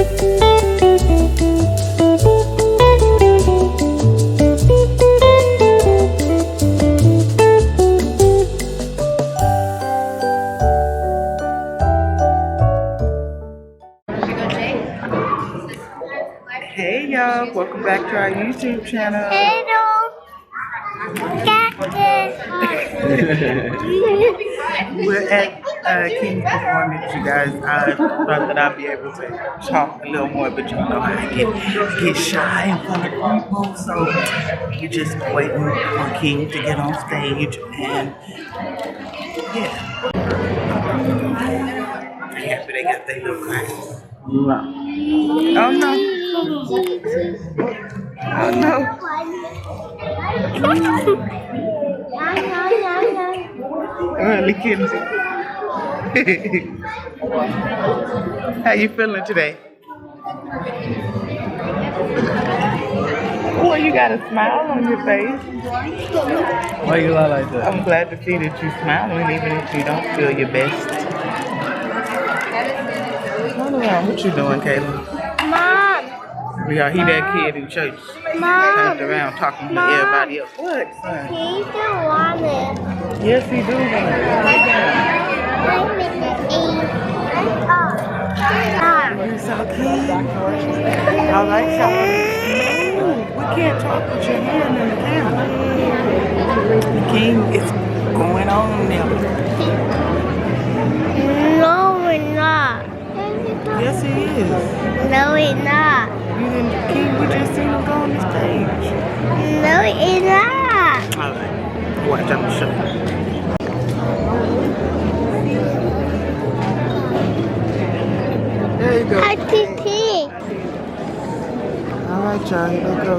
Hey y'all, welcome back to our YouTube channel. Hello. We're at Kenzi's performance, you guys. I thought that I'd be able to talk a little more, but you know I get shy in front of people, so we're just waiting for King to get on stage, and yeah. I'm happy they got their little class. Oh no. Oh no. Really, Kenzi? How you feeling today? Well, you got a smile on your face. Why you lie like that? I'm glad to see that you're smiling, even if you don't feel your best. Turn around. What you doing, Kayla? Mom. Yeah, he that kid in church. Mom. Turned around talking to everybody else. What, son? He still want it. Yes, he do. You're so cute. I like something. We can't talk with your hand in the camera. The king is going on now. No, we're not. Yes, he is. No, we're not. You didn't, King, we just seen him go on the stage. No, we're not. All right. Watch, I'm gonna show you. There you go. I can see. All right, y'all, here they go.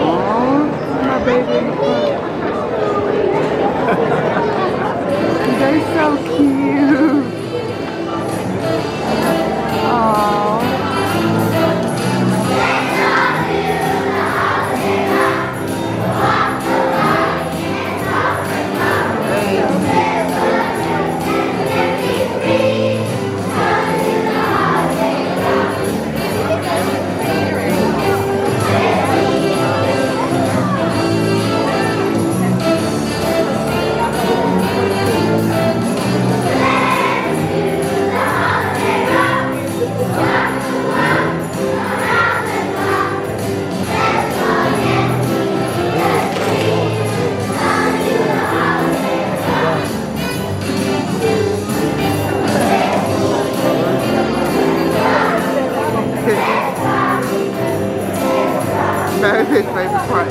Aww, my baby in the front. They're so cute. Aww. That is his favorite part.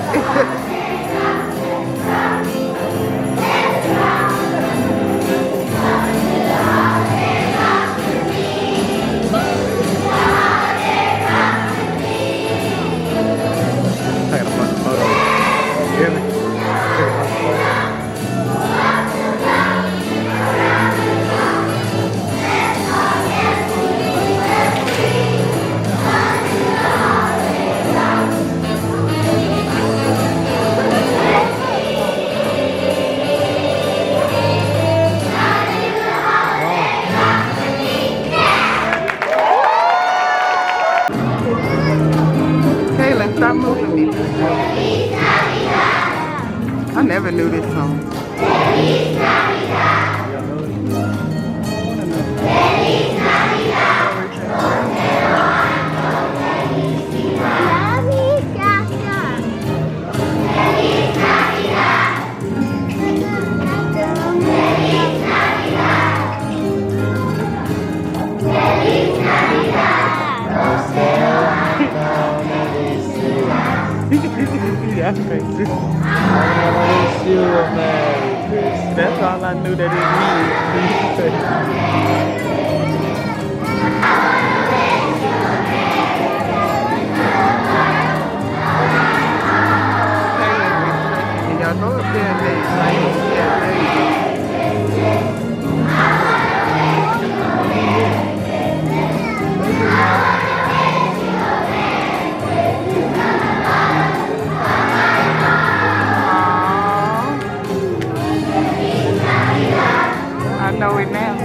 Kayla, stop moving me. I never knew this song. That's crazy. That's all I knew that it means. Y'all go up there and dance. Yeah, there you go. I know it now.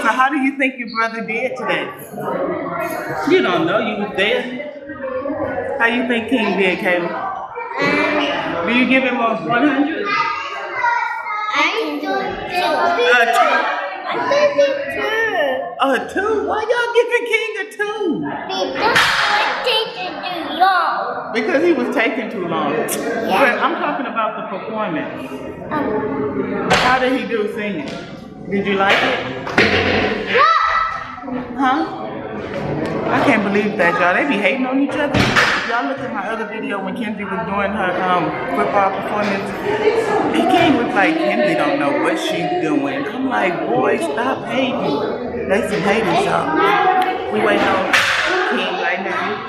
So how do you think your brother did today? You don't know, you was there. How you think King did, Kayla? Do you give him a 100? I don't think A 2? Why y'all giving King a 2? Because he was taking too long. But I'm talking about the performance. How did he do singing? Did you like it? Huh? I can't believe that, y'all. They be hating on each other. If y'all look at my other video when Kenzi was doing her football performance, King was like, Kenzi don't know what she's doing. I'm like, boy, stop hating. They some haters, y'all. We waiting on King right now.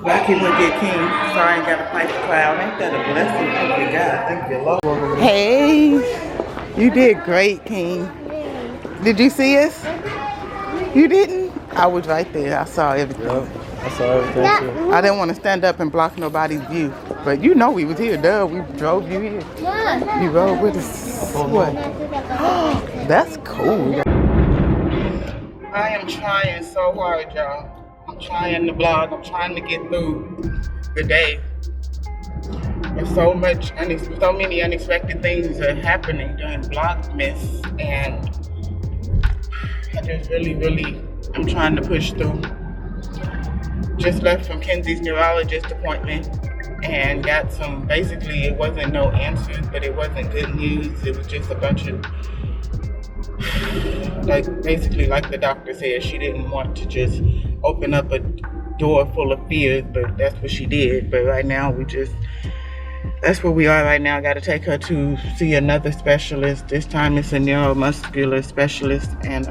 Rocky will get King. Sorry, I ain't got to fight the crowd. Ain't that a blessing? Thank you, God. Thank you, Lord. Hey, you did great, King. Did you see us? You didn't? I was right there. I saw everything. Yep, I saw everything too. I didn't want to stand up and block nobody's view. But you know we was here, duh. We drove you here. You rode with us. What? That's cool. I am trying so hard, y'all. I'm trying to vlog. I'm trying to get through the day. There's so many unexpected things are happening during Vlogmas, and I just really, I'm trying to push through. Just left from Kenzi's neurologist appointment and got some, basically it wasn't no answers, but it wasn't good news. It was just a bunch of, basically like the doctor said, she didn't want to just open up a door full of fears, but that's what she did. But right now that's where we are right now. I got to take her to see another specialist. This time it's a neuromuscular specialist, and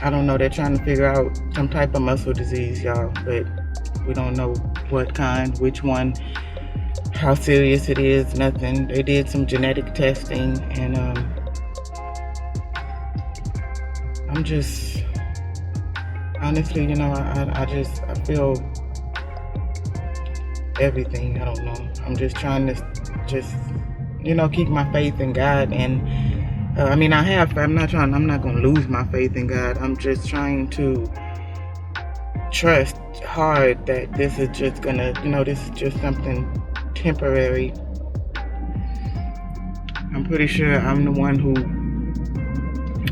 I don't know, they're trying to figure out some type of muscle disease, y'all, but we don't know what kind, which one, how serious it is, nothing. They did some genetic testing, and I'm just, honestly, you know, I feel everything. I don't know. I'm just trying to keep my faith in God, and I'm not gonna lose my faith in God. I'm just trying to trust hard that this is just gonna, this is just something temporary. I'm pretty sure I'm the one who,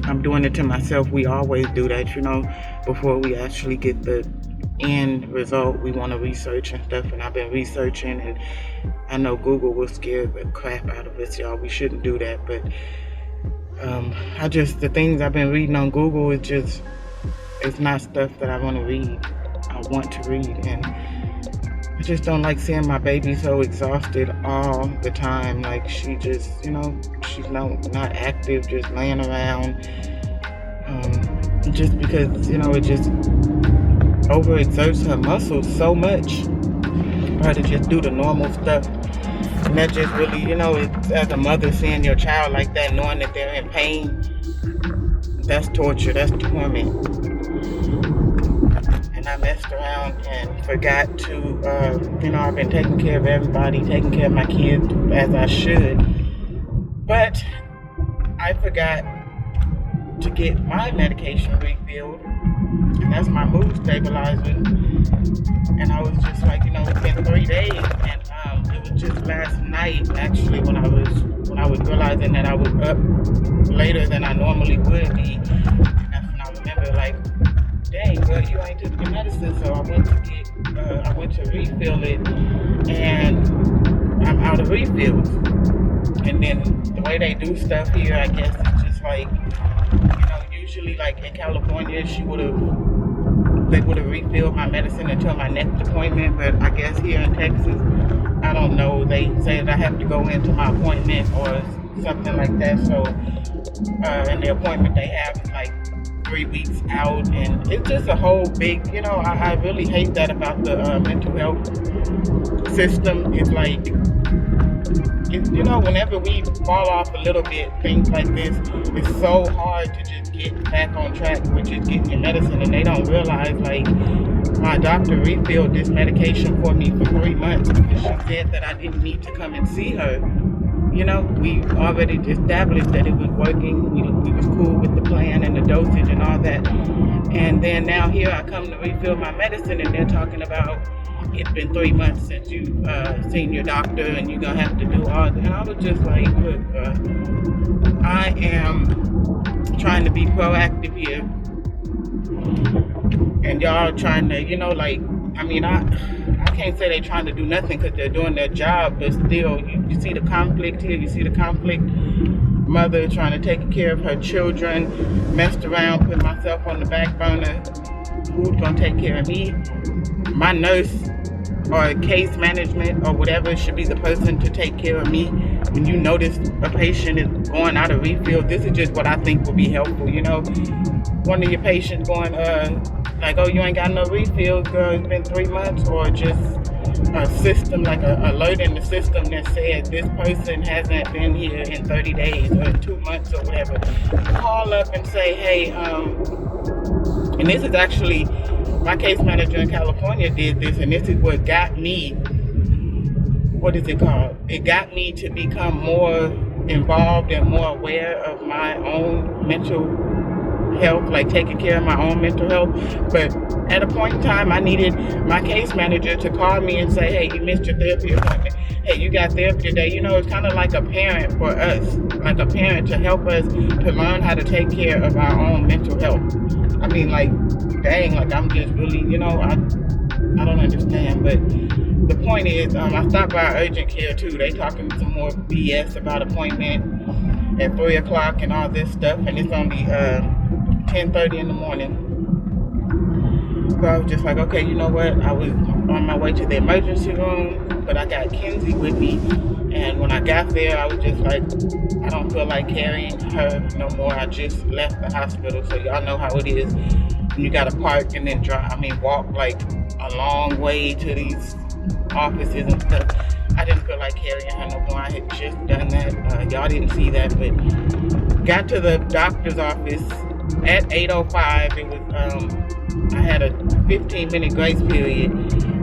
I'm doing it to myself. We always do that, before we actually get the end result. We want to research and stuff, and I've been researching, and I know Google will scare the crap out of us, y'all. We shouldn't do that, but the things I've been reading on Google, it's not stuff that I want to read. I want to read, and I just don't like seeing my baby so exhausted all the time. Like, she just, she's not active, just laying around, just because, it just overexerts her muscles so much for her to just do the normal stuff. And that just really, it's, as a mother, seeing your child like that, knowing that they're in pain, that's torture, that's torment. And I messed around and forgot to, I've been taking care of everybody, taking care of my kids as I should. But I forgot to get my medication refilled, and that's my mood stabilizer. And I was just like, it's been 3 days, and it was just last night actually when I was realizing that I was up later than I normally would be. And that's when I remember, like, dang, well, you ain't took your medicine, so I went to refill it, and I'm out of refills. And then the way they do stuff here, I guess it's just like, usually like in California, they would have refilled my medicine until my next appointment, but I guess here in Texas, I don't know, they say that I have to go into my appointment or something like that, so, and the appointment they have is like 3 weeks out, and it's just a whole big, I really hate that about the mental health system. It's like, whenever we fall off a little bit, things like this, it's so hard to just get back on track with just getting your medicine, and they don't realize, like, my doctor refilled this medication for me for 3 months because she said that I didn't need to come and see her. We already established that it was working. We was cool with the plan and the dosage and all that. And then now here I come to refill my medicine, and they're talking about it's been 3 months since you've seen your doctor, and you're gonna have to do all that. And I was just like, look, I am trying to be proactive here, and y'all trying to, I can't say they're trying to do nothing because they're doing their job, but still, you see the conflict here. You see the conflict. Mother trying to take care of her children, messed around, put myself on the back burner. Who's gonna take care of me? My nurse or case management or whatever should be the person to take care of me. When you notice a patient is going out of refill, this is just what I think will be helpful. One of your patients going, like, oh, you ain't got no refills, girl, it's been 3 months, or just a system, like a alert in the system that says this person hasn't been here in 30 days or 2 months or whatever. Call up and say, hey, and this is actually, my case manager in California did this, and this is what got me, what is it called? It got me to become more involved and more aware of my own mental health, like taking care of my own mental health. But at a point in time, I needed my case manager to call me and say, hey, you missed your therapy appointment. Hey, you got therapy today. It's kind of like a parent for us, like a parent to help us to learn how to take care of our own mental health. I mean, like, dang, like, I'm just really, I don't understand. But the point is, I stopped by urgent care too. They talking some more BS about appointment at 3 o'clock and all this stuff, and it's only 10:30 in the morning. So I was just like, okay, you know what? I was on my way to the emergency room, but I got Kenzi with me. And when I got there, I was just like, I don't feel like carrying her no more. I just left the hospital, so y'all know how it is. You gotta park and then walk like a long way to these offices and stuff. I didn't feel like carrying her no more. I had just done that. Y'all didn't see that, but got to the doctor's office at 8:05. It was I had a 15-minute grace period.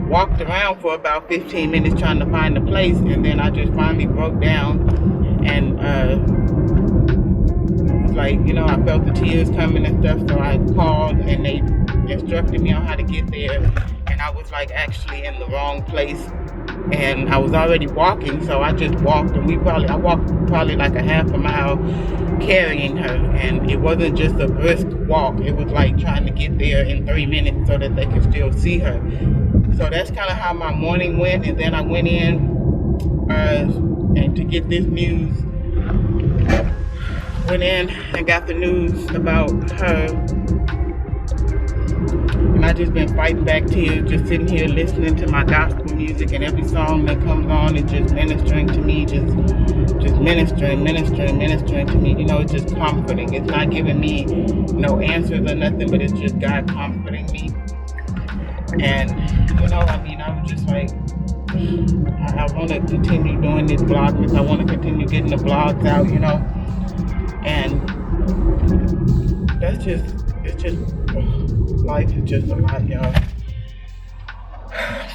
Walked around for about 15 minutes trying to find a place, and then I just finally broke down, and I felt the tears coming and stuff. So I called, and they instructed me on how to get there, and I was like actually in the wrong place, and I was already walking, so I just walked, and I walked probably like a half a mile carrying her, and it wasn't just a brisk walk. It was like trying to get there in 3 minutes so that they could still see her. So that's kind of how my morning went, and then I went in and to get this news. Went in and got the news about her, and I just been fighting back tears, just sitting here listening to my gospel music, and every song that comes on is just ministering to me, just ministering to me. It's just comforting. It's not giving me no answers or nothing, but it's just God comforting me. And I was just like, I want to continue doing this blogmas. I want to continue getting the blogs out, and life is just a lot, y'all.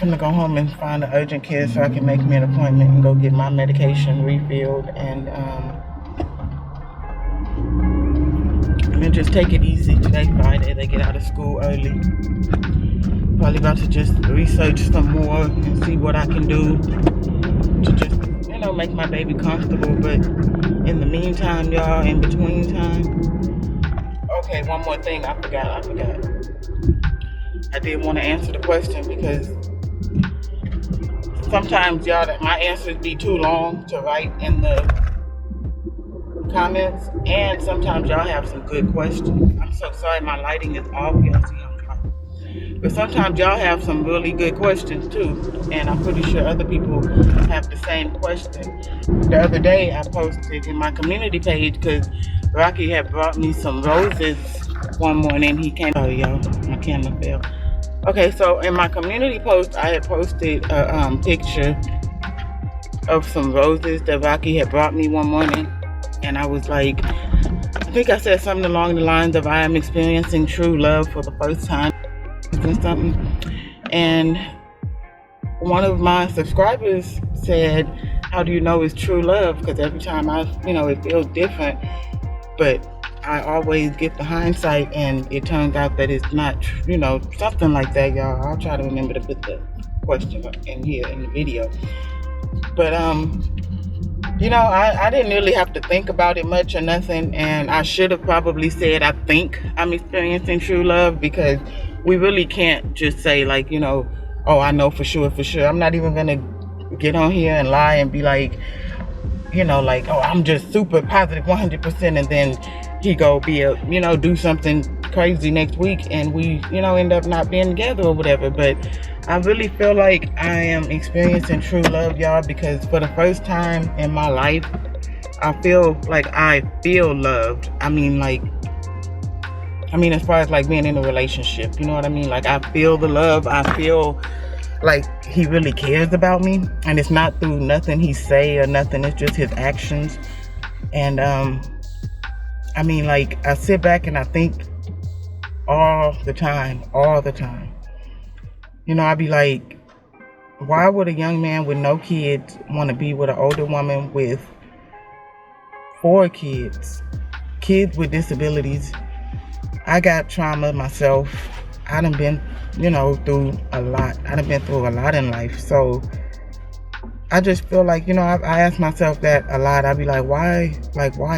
I'm gonna go home and find an urgent care so I can make me an appointment and go get my medication refilled, and then just take it easy. Today, Friday, they get out of school early. Probably about to just research some more and see what I can do to just, make my baby comfortable. But in the meantime, y'all, in between time, okay, one more thing I forgot. I did want to answer the question because sometimes, y'all, that my answers be too long to write in the comments, and sometimes y'all have some good questions. I'm so sorry my lighting is off, y'all see I'm trying. But sometimes y'all have some really good questions too, and I'm pretty sure other people have the same question. The other day I posted in my community page because Rocky had brought me some roses one morning. He came, oh y'all, my camera fell. Okay, so in my community post, I had posted a picture of some roses that Rocky had brought me one morning. And I was like, I think I said something along the lines of, I am experiencing true love for the first time and something. And one of my subscribers said, how do you know it's true love? Because every time it feels different. But I always get the hindsight, and it turns out that it's not, something like that, y'all. I'll try to remember to put the question in here in the video. But, I didn't really have to think about it much or nothing, and I should have probably said I think I'm experiencing true love, because we really can't just say oh, I know for sure. I'm not even gonna get on here and lie and be like, oh, I'm just super positive 100%, and then he go do something crazy next week and we, end up not being together or whatever. But I really feel like I am experiencing true love, y'all, because for the first time in my life, I feel like I feel loved. I mean, as far as being in a relationship, you know what I mean? I feel the love. I feel like he really cares about me, and it's not through nothing he say or nothing. It's just his actions. And I sit back and I think all the time. I be like, why would a young man with no kids want to be with an older woman with 4 kids with disabilities? I got trauma myself. I done been, through a lot. I done been through a lot in life. So I just feel like, I ask myself that a lot. I be like, why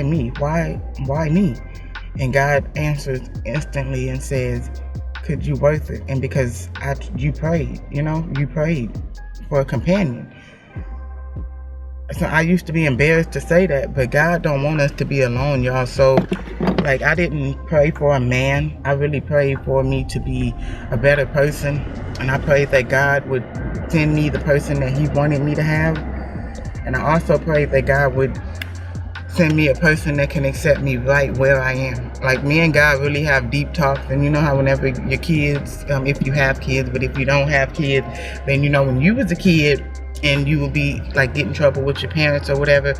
me? Why me? And God answers instantly and says, could you worth it? And because you prayed, you prayed for a companion. So I used to be embarrassed to say that, but God don't want us to be alone, y'all. So I didn't pray for a man. I really prayed for me to be a better person. And I prayed that God would send me the person that he wanted me to have. And I also prayed that God would send me a person that can accept me right where I am. Me and God really have deep talks. And you know how whenever your kids, if you have kids, but if you don't have kids, then when you was a kid, and you will be get in trouble with your parents or whatever,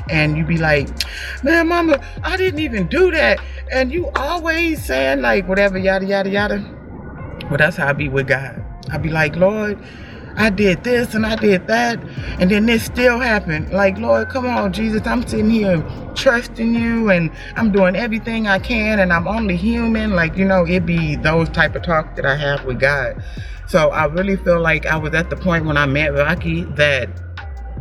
and you be like, man, mama, I didn't even do that, and you always saying whatever, yada yada yada. Well, that's how I be with God. I be like, Lord, I did this and I did that, and then this still happened. Lord, come on, Jesus, I'm sitting here trusting you, and I'm doing everything I can, and I'm only human. It be those type of talk that I have with God. So I really feel like I was at the point when I met Rocky that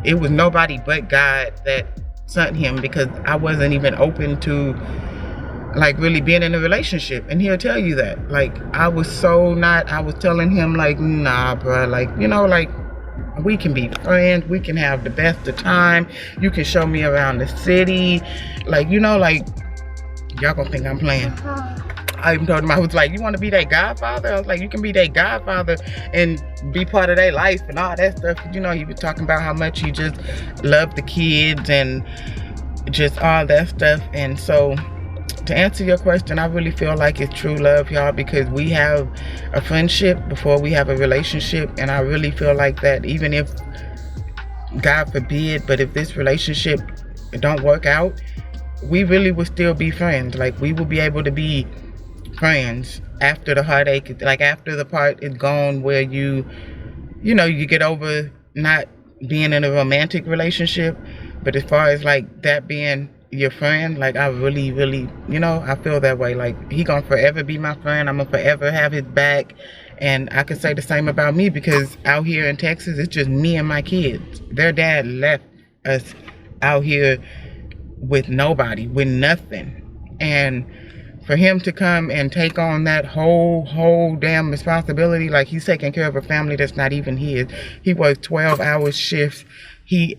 it was nobody but God that sent him, because I wasn't even open to really being in a relationship. And he'll tell you that. I was telling him nah, bro, we can be friends, we can have the best of time, you can show me around the city, y'all gonna think I'm playing. I even told him, I was like, you want to be that godfather? I was like, you can be that godfather and be part of their life and all that stuff. He was talking about how much he just loved the kids and just all that stuff. And so to answer your question, I really feel like it's true love, y'all, because we have a friendship before we have a relationship. And I really feel like that even if, God forbid, but if this relationship don't work out, we really will still be friends. We will be able to be friends after the heartache, after the part is gone where you get over not being in a romantic relationship. But as far as that being your friend. Like, I really, really, you know, I feel that way. Like, he gonna forever be my friend. I'm gonna forever have his back. And I could say the same about me, because out here in Texas, it's just me and my kids. Their dad left us out here with nobody, with nothing. And for him to come and take on that whole damn responsibility, like, he's taking care of a family that's not even his. He works 12-hour shifts. He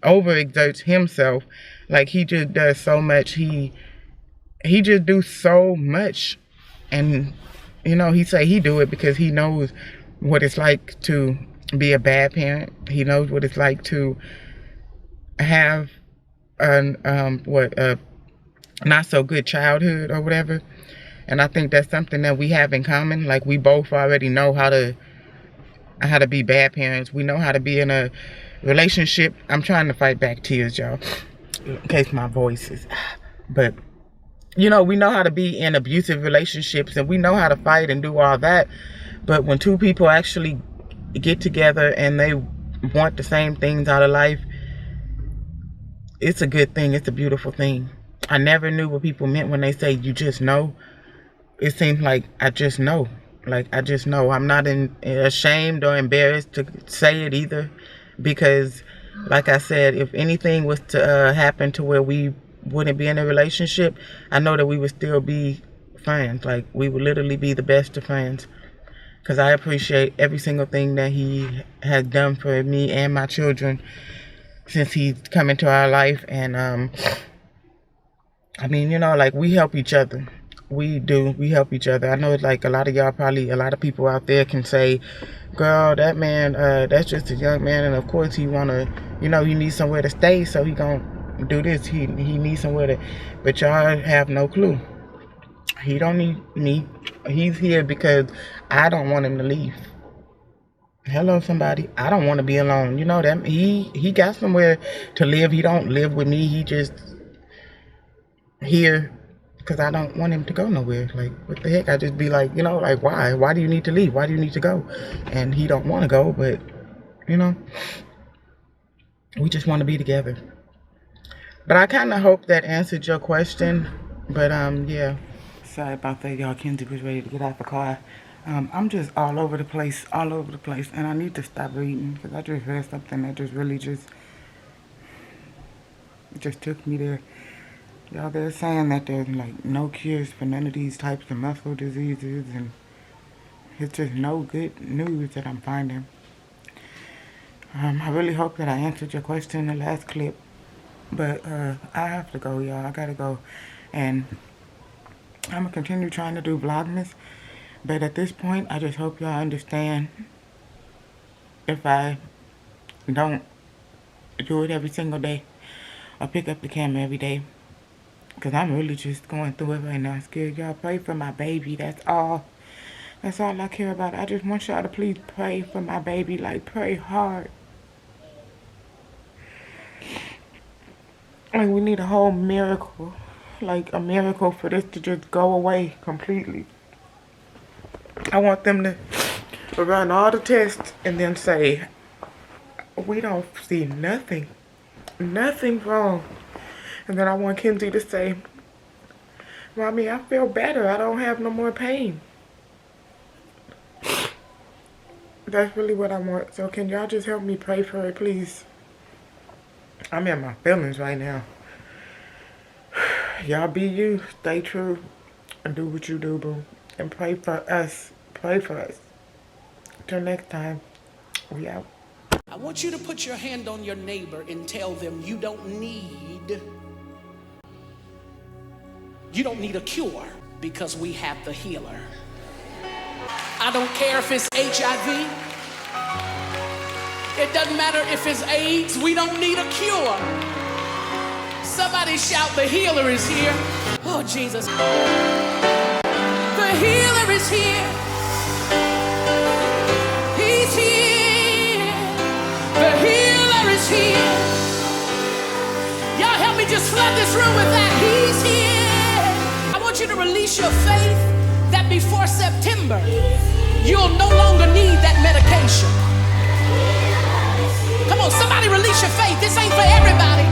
overexerts himself. Like, he just does so much. He just do so much. And, you know, he say he do it because he knows what it's like to be a bad parent. He knows what it's like to have a not so good childhood or whatever. And I think that's something that we have in common. Like, we both already know how to be bad parents. We know how to be in a relationship. I'm trying to fight back tears, y'all, in case my voice is, but you know, we know how to be in abusive relationships, and we know how to fight and do all that. But when two people actually get together and they want the same things out of life, it's a good thing. It's a beautiful thing. I never knew what people meant when they say you just know. It seems like I just know. Like, I just know. I'm not ashamed or embarrassed to say it either, because, like I said, if anything was to happen to where we wouldn't be in a relationship, I know that we would still be friends. Like, we would literally be the best of friends, because I appreciate every single thing that he has done for me and my children since he's come into our life. And I mean, you know, like, we help each other. We do. We help each other. I know, like, a lot of people out there can say, girl, that man, that's just a young man, and of course he wanna, you know, he needs somewhere to stay, so he gonna do this. He needs somewhere to, but y'all have no clue. He don't need me. He's here because I don't want him to leave. Hello, somebody. I don't want to be alone. You know that he got somewhere to live. He don't live with me. He just here because I don't want him to go nowhere. Like, what the heck? I just be like, you know, like, why? Why do you need to leave? Why do you need to go? And he don't want to go, but, you know, we just want to be together. But I kind of hope that answered your question. But, yeah. Sorry about that, y'all. Kenzi was ready to get out the car. I'm just all over the place. And I need to stop reading, because I just read something that just really just took me there. Y'all, they're saying that there's, like, no cures for none of these types of muscle diseases, and it's just no good news that I'm finding. I really hope that I answered your question in the last clip, but I have to go, y'all. I gotta go, and I'm gonna continue trying to do Vlogmas, but at this point, I just hope y'all understand if I don't do it every single day or pick up the camera every day. Because I'm really just going through it right now. Scared. Y'all pray for my baby. That's all. That's all I care about. I just want y'all to please pray for my baby. Like, pray hard. Like, we need a whole miracle. Like, a miracle for this to just go away completely. I want them to run all the tests and then say, we don't see nothing. Nothing wrong. And then I want Kenzi to say, Mommy, I feel better. I don't have no more pain. That's really what I want. So can y'all just help me pray for her, please? I'm in my feelings right now. Y'all be you. Stay true. And do what you do, boo. And pray for us. Pray for us. Till next time. We out. I want you to put your hand on your neighbor and tell them you don't need a cure, because we have the healer. I don't care if it's HIV. It doesn't matter if it's AIDS. We don't need a cure. Somebody shout, the healer is here. Oh, Jesus. The healer is here. He's here. The healer is here. Y'all help me just flood this room with that. He's here. I want you to release your faith that before September, you'll no longer need that medication. Come on, somebody release your faith. This ain't for everybody.